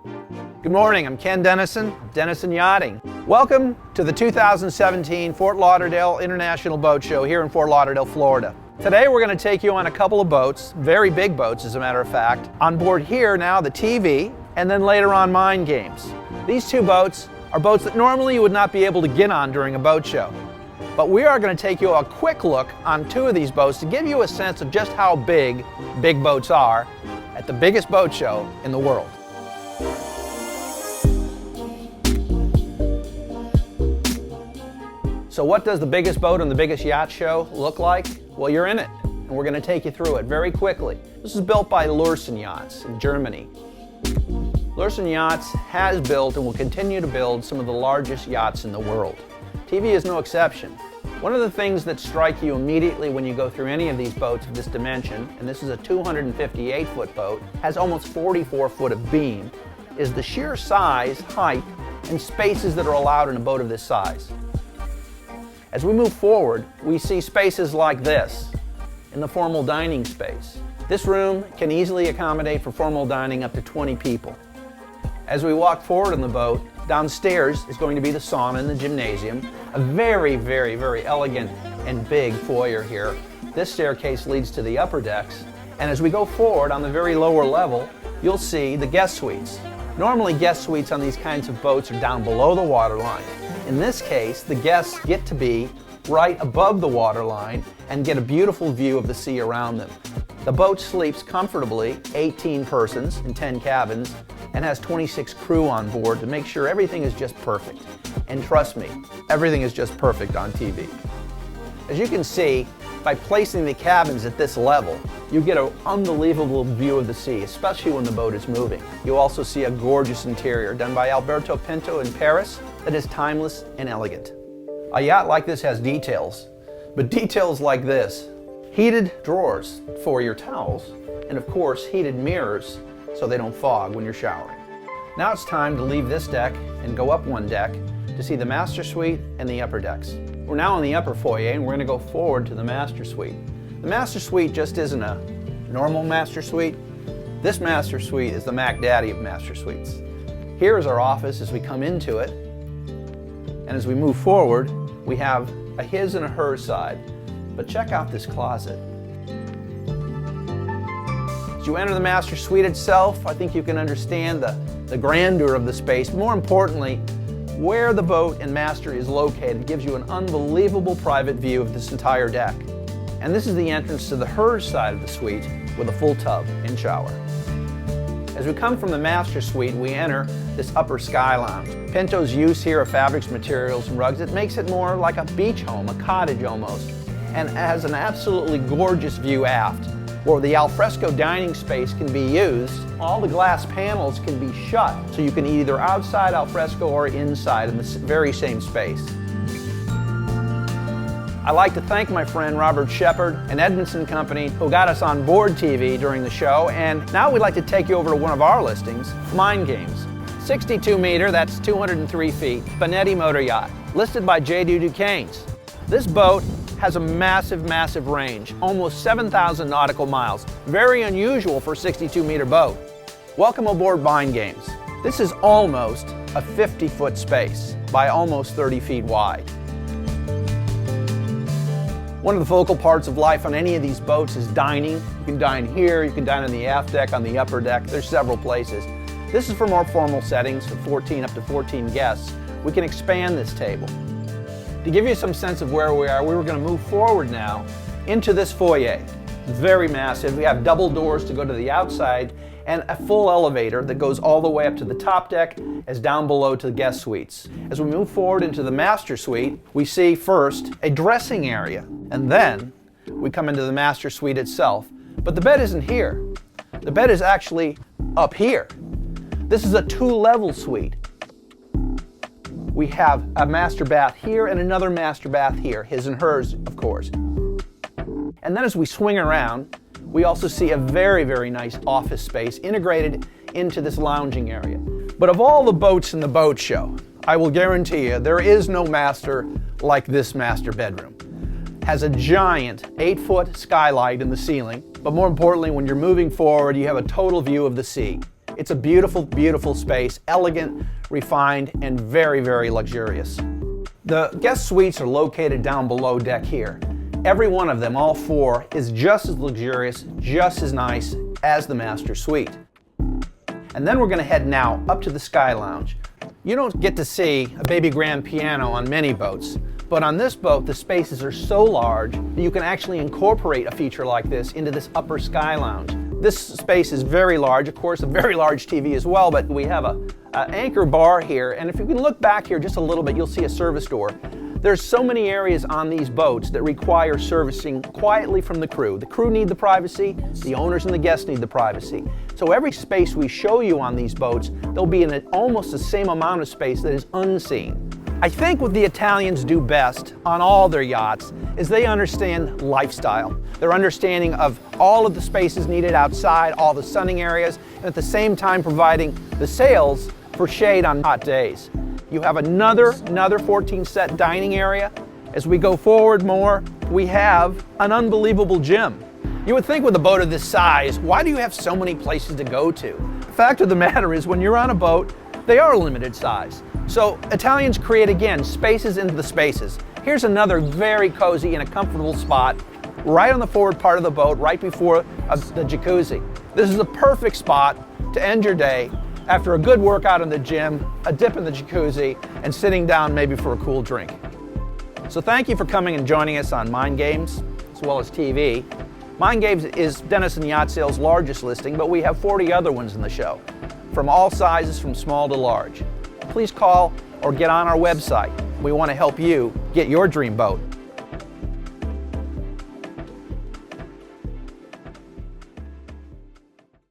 Good morning, I'm Ken Denison of Denison Yachting. Welcome to the 2017 Fort Lauderdale International Boat Show here in Fort Lauderdale, Florida. Today we're going to take you on a couple of boats, very big boats as a matter of fact. On board here now the TV, and then later on mind games. These two boats are boats that normally you would not be able to get on during a boat show. But we are going to take you a quick look on two of these boats to give you a sense of just how big boats are at the biggest boat show in the world. So what does the biggest boat on the biggest yacht show look like? Well, you're in it, and we're going to take you through it very quickly. This is built by Luerssen Yachts in Germany. Luerssen Yachts has built and will continue to build some of the largest yachts in the world. TV is no exception. One of the things that strike you immediately when you go through any of these boats of this dimension, and this is a 258-foot boat, has almost 44 foot of beam, is the sheer size, height, and spaces that are allowed in a boat of this size. As we move forward, we see spaces like this in the formal dining space. This room can easily accommodate for formal dining up to 20 people. As we walk forward in the boat, downstairs is going to be the sauna and the gymnasium, a very elegant and big foyer here. This staircase leads to the upper decks, and as we go forward on the very lower level, you'll see the guest suites. Normally guest suites on these kinds of boats are down below the waterline. In this case, the guests get to be right above the waterline and get a beautiful view of the sea around them. The boat sleeps comfortably, 18 persons in 10 cabins, and has 26 crew on board to make sure everything is just perfect. And trust me, everything is just perfect on TV. As you can see, by placing the cabins at this level, you get an unbelievable view of the sea, especially when the boat is moving. You'll also see a gorgeous interior done by Alberto Pinto in Paris that is timeless and elegant. A yacht like this has details, but details like this: heated drawers for your towels, and of course heated mirrors so they don't fog when you're showering. Now it's time to leave this deck and go up one deck to see the master suite and the upper decks. We're now in the upper foyer and we're going to go forward to the master suite. The master suite just isn't a normal master suite. This master suite is the Mac Daddy of master suites. Here is our office as we come into it, and as we move forward we have a his and a her side. But check out this closet. As you enter the master suite itself, I think you can understand the grandeur of the space. More importantly, where the boat and master is located gives you an unbelievable private view of this entire deck. And this is the entrance to the hers side of the suite with a full tub and shower. As we come from the master suite, we enter this upper sky lounge. Pinto's use here of fabrics, materials, and rugs, it makes it more like a beach home, a cottage almost, and has an absolutely gorgeous view aft, where the alfresco dining space can be used. All the glass panels can be shut, so you can eat either outside alfresco or inside in the very same space. I'd like to thank my friend Robert Shepard and Edmondson Company who got us on board TV during the show, and now we'd like to take you over to one of our listings, Mind Games. 62 meter, that's 203 feet, Beneteau motor yacht, listed by J.D. Duquesne's. This boat has a massive range, almost 7,000 nautical miles. Very unusual for a 62-meter boat. Welcome aboard Mind Games. This is almost a 50-foot space by almost 30 feet wide. One of the focal parts of life on any of these boats is dining. You can dine here, you can dine on the aft deck, on the upper deck. There's several places. This is for more formal settings, for up to 14 guests. We can expand this table. To give you some sense of where we are, we were going to move forward now into this foyer. It's very massive. We have double doors to go to the outside and a full elevator that goes all the way up to the top deck as down below to the guest suites. As we move forward into the master suite, we see first a dressing area, and then we come into the master suite itself. But the bed isn't here. The bed is actually up here. This is a two-level suite. We have a master bath here and another master bath here, his and hers, of course. And then as we swing around, we also see a very nice office space integrated into this lounging area. But of all the boats in the boat show, I will guarantee you there is no master like this master bedroom. Has a giant 8-foot skylight in the ceiling, but more importantly, when you're moving forward, you have a total view of the sea. It's a beautiful, beautiful space, elegant, refined, and very, very luxurious. The guest suites are located down below deck here. Every one of them, all four, is just as luxurious, just as nice as the master suite. And then we're going to head now up to the Sky Lounge. You don't get to see a baby grand piano on many boats, but on this boat the spaces are so large that you can actually incorporate a feature like this into this upper Sky Lounge. This space is very large, of course, a very large TV as well, but we have an anchor bar here, and if you can look back here just a little bit, you'll see a service door. There's so many areas on these boats that require servicing quietly from the crew. The crew need the privacy, the owners and the guests need the privacy. So every space we show you on these boats, there'll be in almost the same amount of space that is unseen. I think what the Italians do best on all their yachts is they understand lifestyle. Their understanding of all of the spaces needed outside, all the sunning areas, and at the same time providing the sails for shade on hot days. You have another 14-set dining area. As we go forward more, we have an unbelievable gym. You would think with a boat of this size, why do you have so many places to go to? The fact of the matter is, when you're on a boat, they are limited size. So Italians create, again, spaces into the spaces. Here's another very cozy and a comfortable spot right on the forward part of the boat, right before the jacuzzi. This is a perfect spot to end your day after a good workout in the gym, a dip in the jacuzzi, and sitting down maybe for a cool drink. So thank you for coming and joining us on Mind Games, as well as TV. Mind Games is Denison Yacht Sales' largest listing, but we have 40 other ones in the show, from all sizes, from small to large. Please call or get on our website. We want to help you get your dream boat.